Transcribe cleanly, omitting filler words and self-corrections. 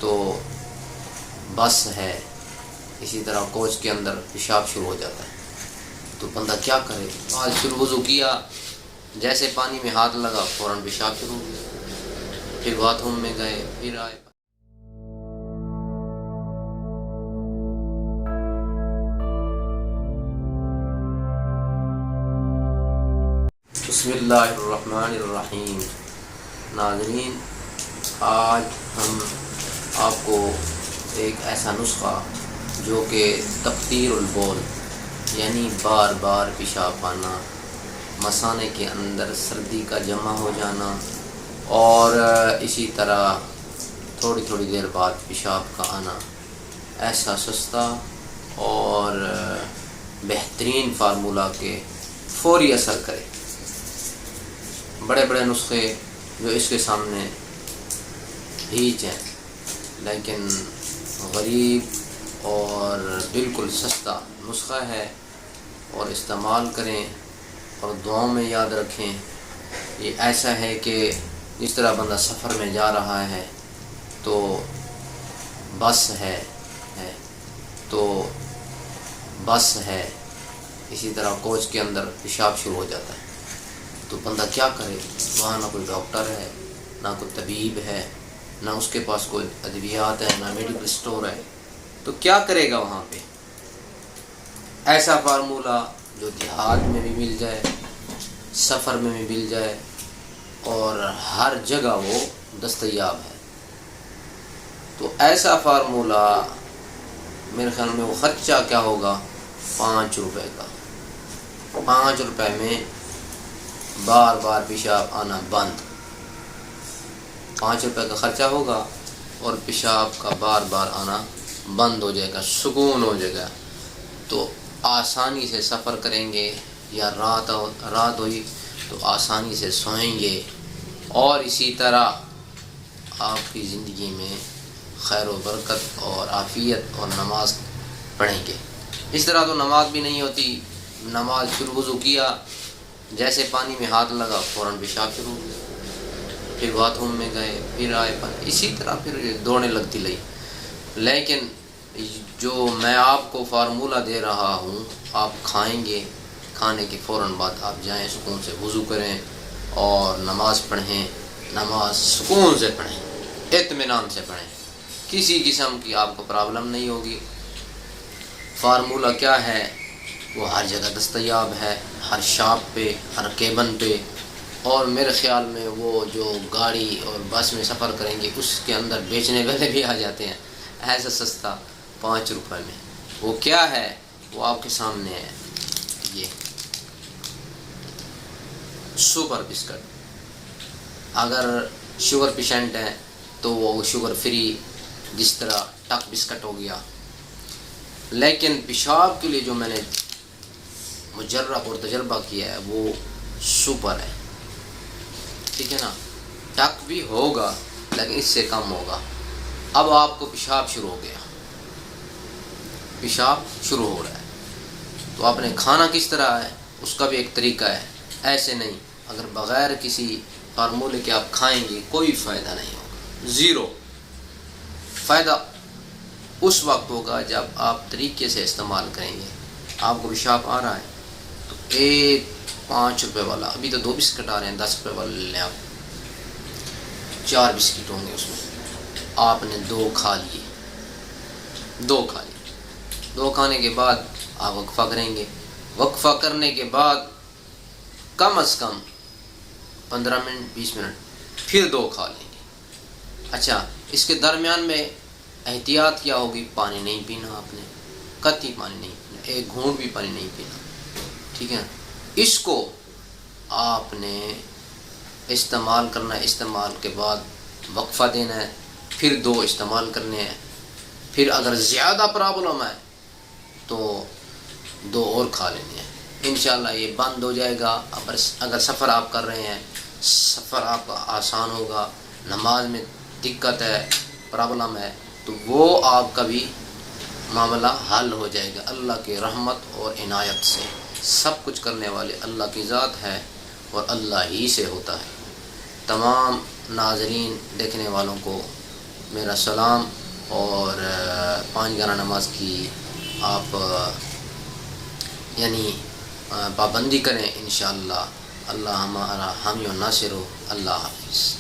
تو بس ہے، اسی طرح کوچ کے اندر پیشاب شروع ہو جاتا ہے تو بندہ کیا کرے؟ آج شروع وضو کیا، جیسے پانی میں ہاتھ لگا فوراً پیشاب شروع ہو گیا، پھر باتھ روم میں گئے، پھر آئے۔ بسم اللہ الرحمن الرحیم۔ ناظرین، آج ہم آپ کو ایک ایسا نسخہ جو کہ تقطیر البول یعنی بار بار پیشاب آنا، مثانے کے اندر سردی کا جمع ہو جانا اور اسی طرح تھوڑی تھوڑی دیر بعد پیشاب کا آنا، ایسا سستا اور بہترین فارمولہ کے فوری اثر کرے۔ بڑے بڑے نسخے جو اس کے سامنے ہیچ ہیں، لیکن غریب اور بالکل سستا نسخہ ہے، اور استعمال کریں اور دعاؤں میں یاد رکھیں۔ یہ ایسا ہے کہ جس طرح بندہ سفر میں جا رہا ہے تو بس ہے تو بس ہے، اسی طرح کوچ کے اندر پیشاب شروع ہو جاتا ہے تو بندہ کیا کرے؟ وہاں نہ کوئی ڈاکٹر ہے، نہ کوئی طبیب ہے، نہ اس کے پاس کوئی ادویات ہے، نہ میڈیکل سٹور ہے، تو کیا کرے گا وہاں پہ؟ ایسا فارمولہ جو دیہات میں بھی مل جائے، سفر میں بھی مل جائے اور ہر جگہ وہ دستیاب ہے، تو ایسا فارمولہ میرے خیال میں وہ خرچہ کیا ہوگا؟ 5 روپے کا۔ 5 روپے میں بار بار پیشاب آنا بند۔ 5 روپے کا خرچہ ہوگا اور پیشاب کا بار بار آنا بند ہو جائے گا، سکون ہو جائے گا، تو آسانی سے سفر کریں گے، یا رات ہوئی تو آسانی سے سوئیں گے، اور اسی طرح آپ کی زندگی میں خیر و برکت اور عافیت اور نماز پڑھیں گے۔ اس طرح تو نماز بھی نہیں ہوتی، نماز شروع وضو کیا، جیسے پانی میں ہاتھ لگا فوراً پیشاب شروع ہو گیا، پھر باتھ روم میں گئے، پھر آئے، اسی طرح پھر دوڑنے لگتی لئی۔ لیکن جو میں آپ کو فارمولہ دے رہا ہوں، آپ کھائیں گے، کھانے کے فوراً بعد آپ جائیں، سکون سے وضو کریں اور نماز پڑھیں، نماز سکون سے پڑھیں، اطمینان سے پڑھیں، کسی قسم کی آپ کو پرابلم نہیں ہوگی۔ فارمولہ کیا ہے؟ وہ ہر جگہ دستیاب ہے، ہر شاپ پہ، ہر کیبن پہ، اور میرے خیال میں وہ جو گاڑی اور بس میں سفر کریں گے اس کے اندر بیچنے والے بھی آ جاتے ہیں، ایسا سستا 5 روپے میں۔ وہ کیا ہے؟ وہ آپ کے سامنے ہے، یہ سپر بسکٹ۔ اگر شوگر پیشنٹ ہیں تو وہ شوگر فری، جس طرح ٹک بسکٹ ہو گیا۔ لیکن پیشاب کے لیے جو میں نے مجرب اور تجربہ کیا ہے وہ سپر ہے، ٹھیک ہے نا؟ ٹک بھی ہوگا لیکن اس سے کم ہوگا۔ اب آپ کو پیشاب شروع ہو گیا، پیشاب شروع ہو رہا ہے، تو آپ نے کھانا کس طرح ہے اس کا بھی ایک طریقہ ہے، ایسے نہیں۔ اگر بغیر کسی فارمولے کے آپ کھائیں گے کوئی فائدہ نہیں ہوگا، زیرو فائدہ۔ اس وقت ہوگا جب آپ طریقے سے استعمال کریں گے۔ آپ کو پیشاب آ رہا ہے تو ایک 5 روپے والا، ابھی تو 2 بسکٹ آ رہے ہیں، 10 روپے والا لے لیں آپ، 4 بسکٹ ہوں گے اس میں، آپ نے 2 کھا لیے، 2 کھا لیے۔ 2 کھانے کے بعد آپ وقفہ کریں گے، وقفہ کرنے کے بعد کم از کم 15 منٹ 20 منٹ پھر 2 کھا لیں گے۔ اچھا، اس کے درمیان میں احتیاط کیا ہوگی؟ پانی نہیں پینا، آپ نے قطعی پانی نہیں پینا، ایک گھونٹ بھی پانی نہیں پینا، ٹھیک ہے؟ اس کو آپ نے استعمال کرنا ہے، استعمال کے بعد وقفہ دینا ہے، پھر 2 استعمال کرنے ہیں، پھر اگر زیادہ پرابلم ہے تو 2 اور کھا لینے ہیں۔ انشاءاللہ یہ بند ہو جائے گا۔ اگر سفر آپ کر رہے ہیں، سفر آپ کا آسان ہوگا، نماز میں دقت ہے، پرابلم ہے، تو وہ آپ کا بھی معاملہ حل ہو جائے گا اللہ کی رحمت اور عنایت سے۔ سب کچھ کرنے والے اللہ کی ذات ہے اور اللہ ہی سے ہوتا ہے۔ تمام ناظرین دیکھنے والوں کو میرا سلام اور 5 گھرہ نماز کی آپ یعنی پابندی کریں انشاءاللہ۔ اللہ ہمارا حامی و ناصر ہو۔ اللہ حافظ۔